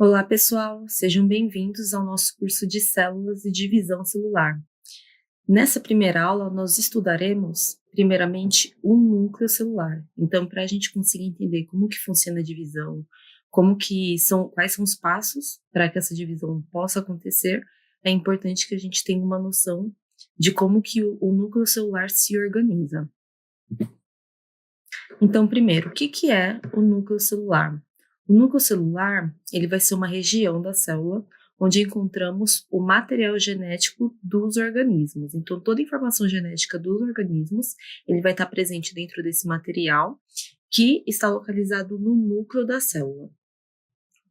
Olá, pessoal! Sejam bem-vindos ao nosso curso de Células e Divisão Celular. Nessa primeira aula, nós estudaremos, primeiramente, o núcleo celular. Então, para a gente conseguir entender como que funciona a divisão, quais são os passos para que essa divisão possa acontecer, é importante que a gente tenha uma noção de como que o núcleo celular se organiza. Então, primeiro, o que é o núcleo celular? O núcleo celular, ele vai ser uma região da célula onde encontramos o material genético dos organismos. Então, toda a informação genética dos organismos, ele vai estar presente dentro desse material que está localizado no núcleo da célula.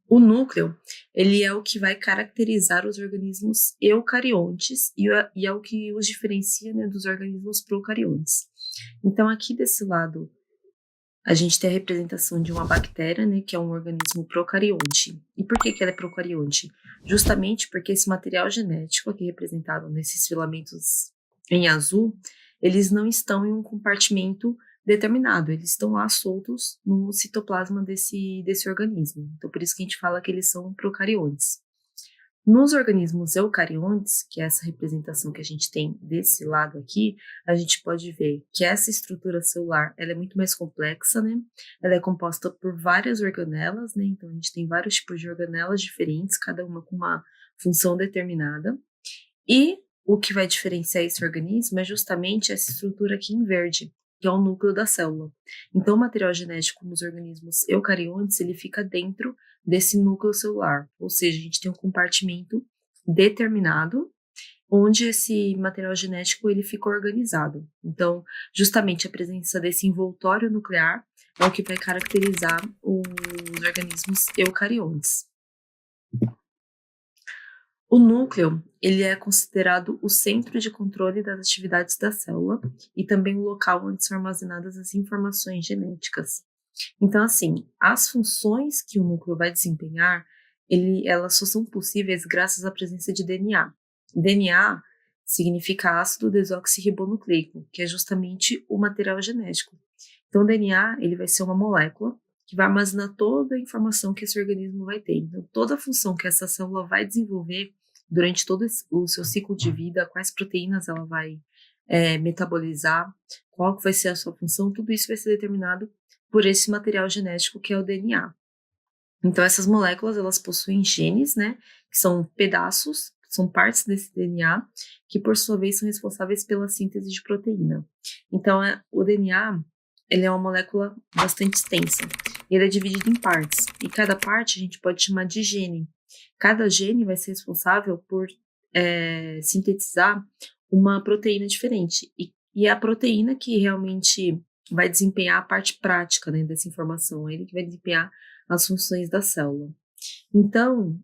O núcleo, ele é o que vai caracterizar os organismos eucariontes e é o que os diferencia, né, dos organismos procariontes. Então, aqui desse lado, a gente tem a representação de uma bactéria, né, que é um organismo procarionte. E por que ela é procarionte? Justamente porque esse material genético, aqui representado nesses filamentos em azul, eles não estão em um compartimento determinado, eles estão lá soltos no citoplasma desse organismo. Então, por isso que a gente fala que eles são procariontes. Nos organismos eucariontes, que é essa representação que a gente tem desse lado aqui, a gente pode ver que essa estrutura celular, ela é muito mais complexa, né? Ela é composta por várias organelas, né? Então, a gente tem vários tipos de organelas diferentes, cada uma com uma função determinada. E o que vai diferenciar esse organismo é justamente essa estrutura aqui em verde, que é o núcleo da célula. Então, o material genético nos organismos eucariontes, ele fica dentro desse núcleo celular, ou seja, a gente tem um compartimento determinado onde esse material genético ele fica organizado. Então, justamente a presença desse envoltório nuclear é o que vai caracterizar os organismos eucariontes. O núcleo, ele é considerado o centro de controle das atividades da célula e também o local onde são armazenadas as informações genéticas. Então, assim, as funções que o núcleo vai desempenhar, elas só são possíveis graças à presença de DNA. DNA significa ácido desoxirribonucleico, que é justamente o material genético. Então, o DNA, ele vai ser uma molécula que vai armazenar toda a informação que esse organismo vai ter. Então, toda a função que essa célula vai desenvolver durante todo o seu ciclo de vida, quais proteínas ela vai metabolizar, qual que vai ser a sua função, tudo isso vai ser determinado por esse material genético que é o DNA. Então, essas moléculas, elas possuem genes, né, que são pedaços, são partes desse DNA, que por sua vez são responsáveis pela síntese de proteína. Então, o DNA, ele é uma molécula bastante extensa, e ele é dividido em partes, e cada parte a gente pode chamar de gene. Cada gene vai ser responsável por sintetizar uma proteína diferente, e é a proteína que realmente vai desempenhar a parte prática, né, dessa informação, é ele que vai desempenhar as funções da célula. Então,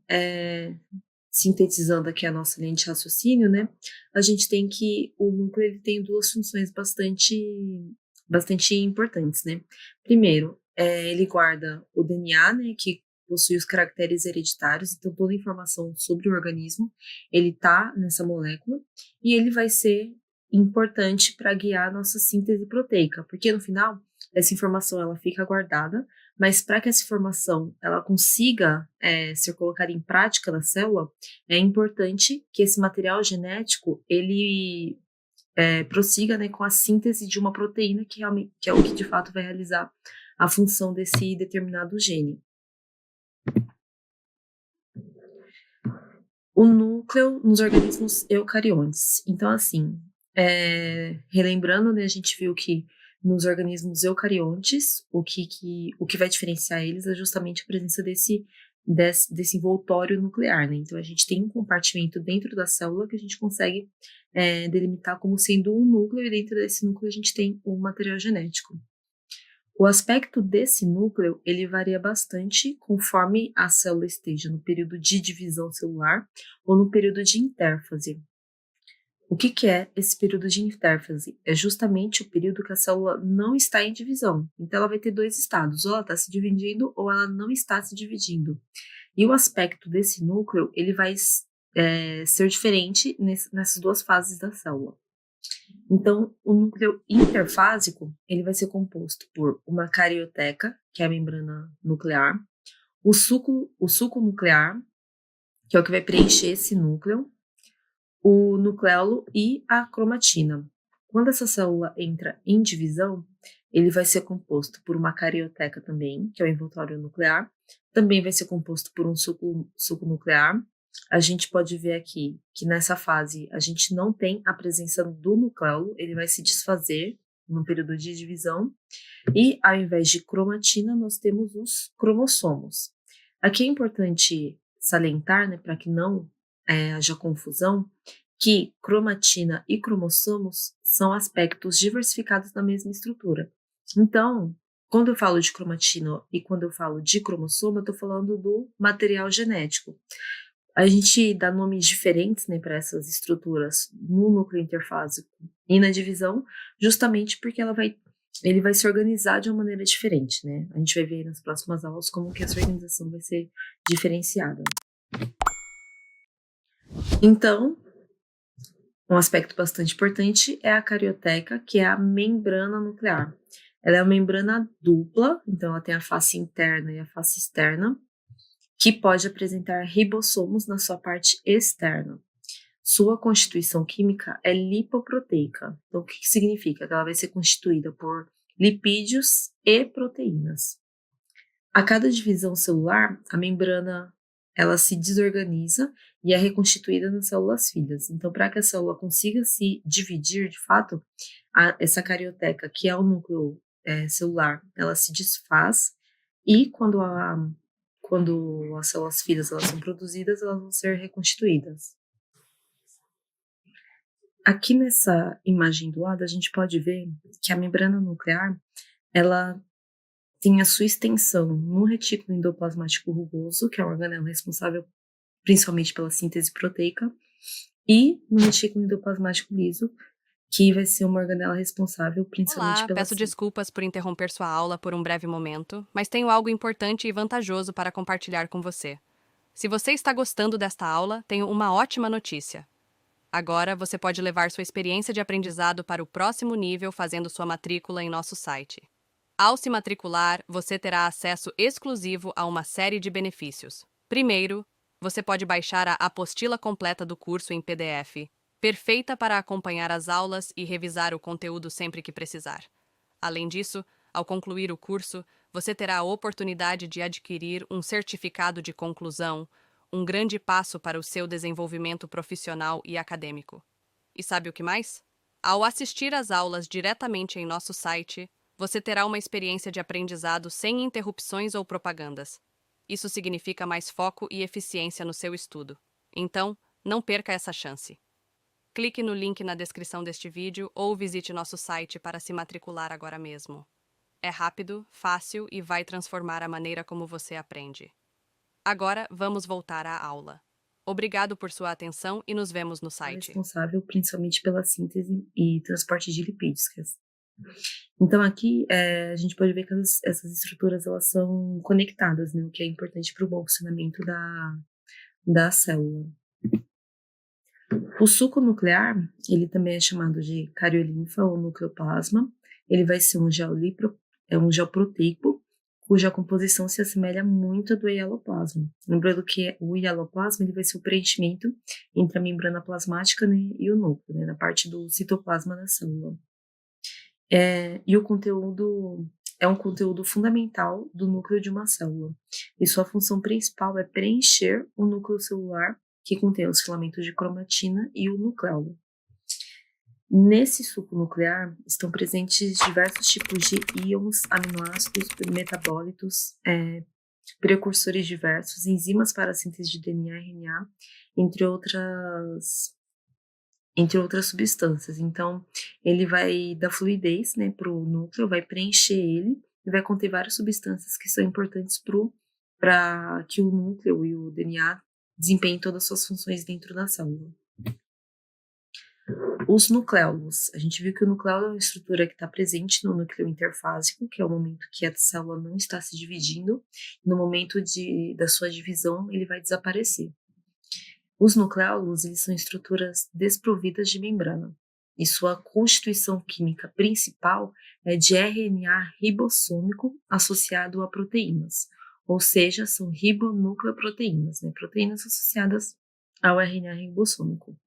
sintetizando aqui a nossa linha de raciocínio, né, a gente tem que o núcleo ele tem duas funções bastante importantes, né. Primeiro, ele guarda o DNA, né, que possui os caracteres hereditários, então toda a informação sobre o organismo, ele tá nessa molécula, e ele vai ser importante para guiar a nossa síntese proteica, porque no final, essa informação ela fica guardada, mas para que essa informação ela consiga ser colocada em prática na célula, é importante que esse material genético ele prossiga, né, com a síntese de uma proteína que é o que de fato vai realizar a função desse determinado gene. O núcleo nos organismos eucariontes. Então, assim, relembrando, né, a gente viu que nos organismos eucariontes, o que vai diferenciar eles é justamente a presença desse envoltório nuclear, né? Então, a gente tem um compartimento dentro da célula que a gente consegue delimitar como sendo um núcleo, e dentro desse núcleo a gente tem um material genético. O aspecto desse núcleo, ele varia bastante conforme a célula esteja no período de divisão celular ou no período de intérfase. O que é esse período de intérfase? É justamente o período que a célula não está em divisão. Então, ela vai ter dois estados, ou ela está se dividindo ou ela não está se dividindo. E o aspecto desse núcleo, ele vai ser diferente nessas duas fases da célula. Então, o núcleo interfásico, ele vai ser composto por uma carioteca, que é a membrana nuclear, O suco nuclear, que é o que vai preencher esse núcleo, o nucleolo e a cromatina. Quando essa célula entra em divisão, ele vai ser composto por uma carioteca também, que é o envoltório nuclear. Também vai ser composto por um suco nuclear. A gente pode ver aqui que nessa fase a gente não tem a presença do nucleolo, ele vai se desfazer no período de divisão. E ao invés de cromatina, nós temos os cromossomos. Aqui é importante salientar, né, para que não haja confusão, que cromatina e cromossomos são aspectos diversificados da mesma estrutura. Então, quando eu falo de cromatina e quando eu falo de cromossomo, eu estou falando do material genético. A gente dá nomes diferentes, né, para essas estruturas no núcleo interfásico e na divisão, justamente porque ele vai se organizar de uma maneira diferente, né? A gente vai ver nas próximas aulas como que essa organização vai ser diferenciada. Então, um aspecto bastante importante é a carioteca, que é a membrana nuclear. Ela é uma membrana dupla, então ela tem a face interna e a face externa, que pode apresentar ribossomos na sua parte externa. Sua constituição química é lipoproteica. Então, o que significa? Que ela vai ser constituída por lipídios e proteínas. A cada divisão celular, a membrana ela se desorganiza e é reconstituída nas células filhas. Então, para que a célula consiga se dividir de fato, essa carioteca, que é o núcleo celular, ela se desfaz e quando as células filhas elas são produzidas, elas vão ser reconstituídas. Aqui nessa imagem do lado, a gente pode ver que a membrana nuclear, ela tem a sua extensão no retículo endoplasmático rugoso, que é o organelo responsável principalmente pela síntese proteica, e no retículo endoplasmático liso, que vai ser uma organela responsável principalmente Olá, pela peço desculpas por interromper sua aula por um breve momento, mas tenho algo importante e vantajoso para compartilhar com você. Se você está gostando desta aula, tenho uma ótima notícia. Agora você pode levar sua experiência de aprendizado para o próximo nível fazendo sua matrícula em nosso site. Ao se matricular, você terá acesso exclusivo a uma série de benefícios. Primeiro, você pode baixar a apostila completa do curso em PDF, perfeita para acompanhar as aulas e revisar o conteúdo sempre que precisar. Além disso, ao concluir o curso, você terá a oportunidade de adquirir um certificado de conclusão, um grande passo para o seu desenvolvimento profissional e acadêmico. E sabe o que mais? Ao assistir às aulas diretamente em nosso site, você terá uma experiência de aprendizado sem interrupções ou propagandas. Isso significa mais foco e eficiência no seu estudo. Então, não perca essa chance. Clique no link na descrição deste vídeo ou visite nosso site para se matricular agora mesmo. É rápido, fácil e vai transformar a maneira como você aprende. Agora, vamos voltar à aula. Obrigado por sua atenção e nos vemos no site. responsável principalmente pela síntese e transporte de lipídios. Então aqui a gente pode ver que essas estruturas elas são conectadas, né, o que é importante para o bom funcionamento da célula. O suco nuclear, ele também é chamado de cariolinfa ou nucleoplasma. Ele vai ser um gel proteico, cuja composição se assemelha muito à do hialoplasma. Lembrando que o hialoplasma ele vai ser o preenchimento entre a membrana plasmática, né, e o núcleo, né, na parte do citoplasma da célula. E o conteúdo é um conteúdo fundamental do núcleo de uma célula. E sua função principal é preencher o núcleo celular, que contém os filamentos de cromatina e o nucleolo. Nesse suco nuclear estão presentes diversos tipos de íons, aminoácidos, metabólitos, precursores diversos, enzimas para a síntese de DNA e RNA, entre outras substâncias. Então, ele vai dar fluidez, né, para o núcleo, vai preencher ele e vai conter várias substâncias que são importantes para que o núcleo e o DNA desempenhem todas as suas funções dentro da célula. Os nucleolos. A gente viu que o nucleolo é uma estrutura que está presente no núcleo interfásico, que é o momento que a célula não está se dividindo. No momento da sua divisão, ele vai desaparecer. Os nucleolos eles são estruturas desprovidas de membrana, e sua constituição química principal é de RNA ribossômico associado a proteínas. ou seja, são ribonucleoproteínas, né? Proteínas associadas ao RNA ribossômico.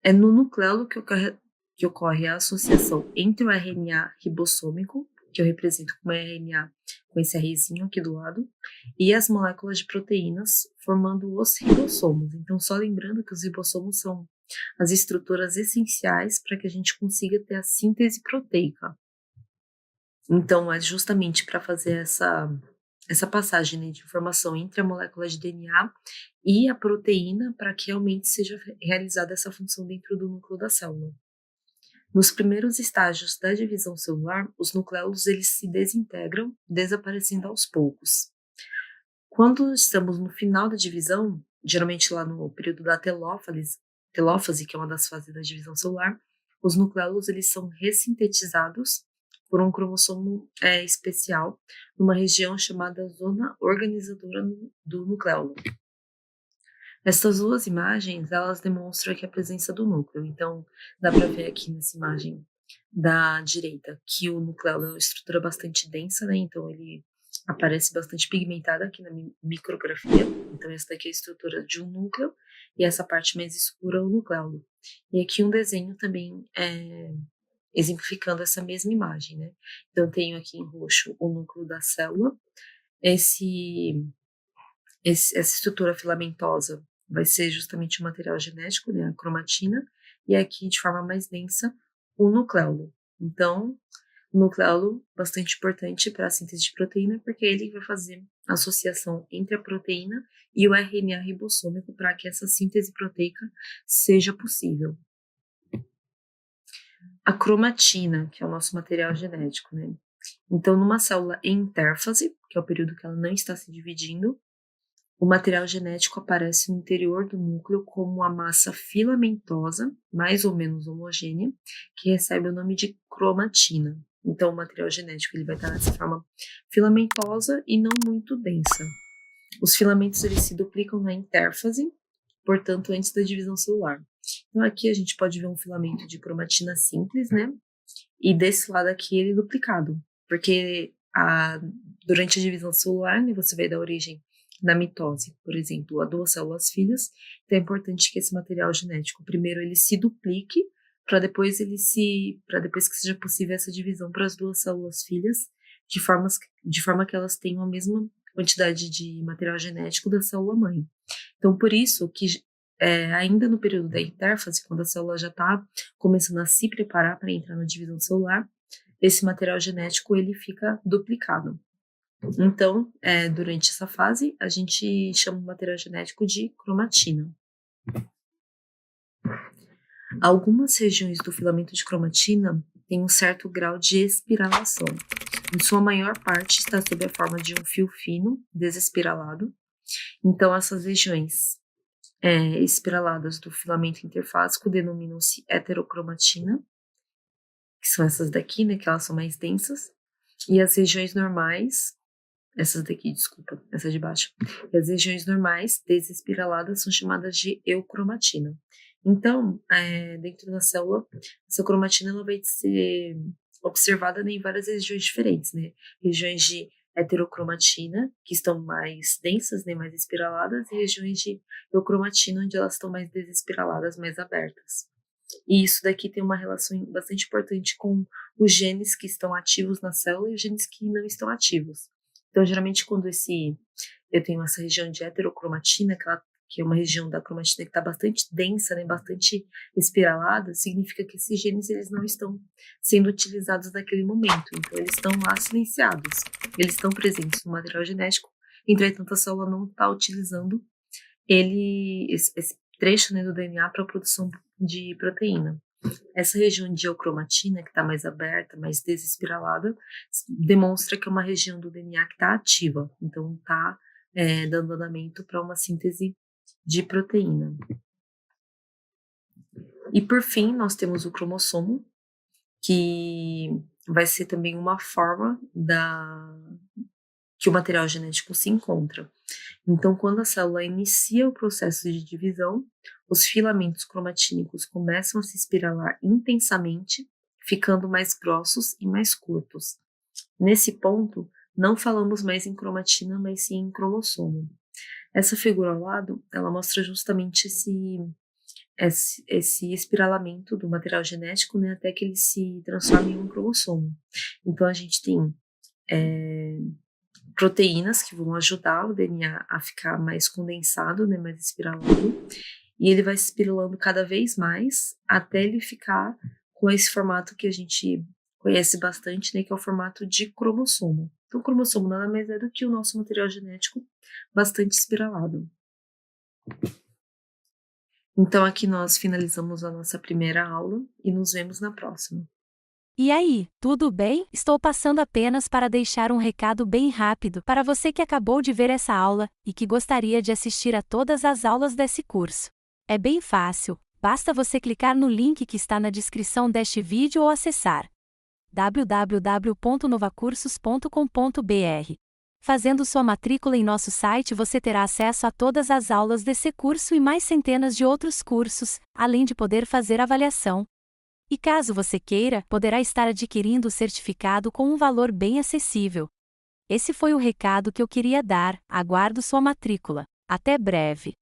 É no nucleolo que ocorre a associação entre o RNA ribossômico, que eu represento como RNA com esse Rzinho aqui do lado, e as moléculas de proteínas, formando os ribossomos. Então, só lembrando que os ribossomos são as estruturas essenciais para que a gente consiga ter a síntese proteica. Então, é justamente para fazer essa passagem, né, de informação entre a molécula de DNA e a proteína para que realmente seja realizada essa função dentro do núcleo da célula. Nos primeiros estágios da divisão celular, os nucleolos eles se desintegram, desaparecendo aos poucos. Quando estamos no final da divisão, geralmente lá no período da telófase, que é uma das fases da divisão celular, os nucleolos eles são ressintetizados por um cromossomo especial numa região chamada zona organizadora do nucleolo. Essas duas imagens, elas demonstram aqui a presença do núcleo. Então, dá para ver aqui nessa imagem da direita que o núcleo é uma estrutura bastante densa, né? Então, ele aparece bastante pigmentado aqui na micrografia. Então, essa daqui é a estrutura de um núcleo e essa parte mais escura é o nucleolo. E aqui um desenho também exemplificando essa mesma imagem, né? Então, tenho aqui em roxo o núcleo da célula. Essa estrutura filamentosa vai ser justamente o material genético, né, a cromatina, e aqui, de forma mais densa, o nucleolo. Então, o nucleolo bastante importante para a síntese de proteína, porque ele vai fazer a associação entre a proteína e o RNA ribossômico para que essa síntese proteica seja possível. A cromatina, que é o nosso material genético, né? Então, numa célula em intérfase, que é o período que ela não está se dividindo, o material genético aparece no interior do núcleo como uma massa filamentosa, mais ou menos homogênea, que recebe o nome de cromatina. Então, o material genético ele vai estar nessa forma filamentosa e não muito densa. Os filamentos eles se duplicam na intérfase, portanto, antes da divisão celular. Então, aqui a gente pode ver um filamento de cromatina simples, né? E desse lado aqui ele duplicado, porque durante a divisão celular, né, você vai dar origem na mitose, por exemplo, a duas células filhas. Então é importante que esse material genético, primeiro ele se duplique, para depois que seja possível essa divisão para as duas células filhas, de forma que elas tenham a mesma quantidade de material genético da célula mãe. Então, por isso que ainda no período da intérfase, quando a célula já está começando a se preparar para entrar na divisão celular, esse material genético ele fica duplicado. Então, durante essa fase, a gente chama o material genético de cromatina. Algumas regiões do filamento de cromatina têm um certo grau de espiralação. Em sua maior parte, está sob a forma de um fio fino, desespiralado. Então, essas regiões espiraladas do filamento interfásico denominam-se heterocromatina, que são essas daqui, né, que elas são mais densas. E as regiões normais, essas de baixo. E as regiões normais, desespiraladas, são chamadas de eucromatina. Então, dentro da célula, essa cromatina ela vai ser observada em várias regiões diferentes, né? Regiões de heterocromatina, que estão mais densas, né, mais espiraladas, e regiões de eucromatina, onde elas estão mais desespiraladas, mais abertas. E isso daqui tem uma relação bastante importante com os genes que estão ativos na célula e os genes que não estão ativos. Então, geralmente, quando eu tenho essa região de heterocromatina, que é uma região da cromatina que está bastante densa, né, bastante espiralada, significa que esses genes eles não estão sendo utilizados naquele momento. Então, eles estão lá silenciados. Eles estão presentes no material genético, entretanto, a célula não está utilizando esse trecho, né, do DNA para a produção de proteína. Essa região de eucromatina, que está mais aberta, mais desespiralada, demonstra que é uma região do DNA que está ativa. Então, está dando andamento para uma síntese de proteína. E, por fim, nós temos o cromossomo, que vai ser também uma forma que o material genético se encontra. Então, quando a célula inicia o processo de divisão, os filamentos cromatínicos começam a se espiralar intensamente, ficando mais grossos e mais curtos. Nesse ponto, Não falamos mais em cromatina, mas sim em cromossomo. Essa figura ao lado, ela mostra justamente esse espiralamento do material genético, né, até que ele se transforme em um cromossomo. Então, a gente tem proteínas que vão ajudar o DNA a ficar mais condensado, né, mais espiralado, e ele vai se espiralando cada vez mais até ele ficar com esse formato que a gente conhece bastante, né, que é o formato de cromossomo. Então, o cromossomo nada mais é do que o nosso material genético bastante espiralado. Então, aqui nós finalizamos a nossa primeira aula e nos vemos na próxima. E aí, tudo bem? Estou passando apenas para deixar um recado bem rápido para você que acabou de ver essa aula e que gostaria de assistir a todas as aulas desse curso. É bem fácil, basta você clicar no link que está na descrição deste vídeo ou acessar www.novacursos.com.br. Fazendo sua matrícula em nosso site, você terá acesso a todas as aulas desse curso e mais centenas de outros cursos, além de poder fazer avaliação. E caso você queira, poderá estar adquirindo o certificado com um valor bem acessível. Esse foi o recado que eu queria dar, aguardo sua matrícula. Até breve!